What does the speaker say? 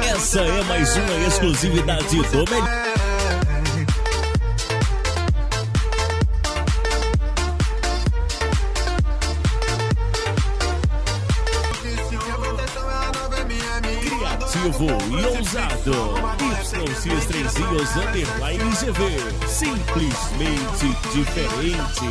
Essa é mais uma exclusividade do melhor. Criativo e ousado. YX3 _GV. Simplesmente diferente.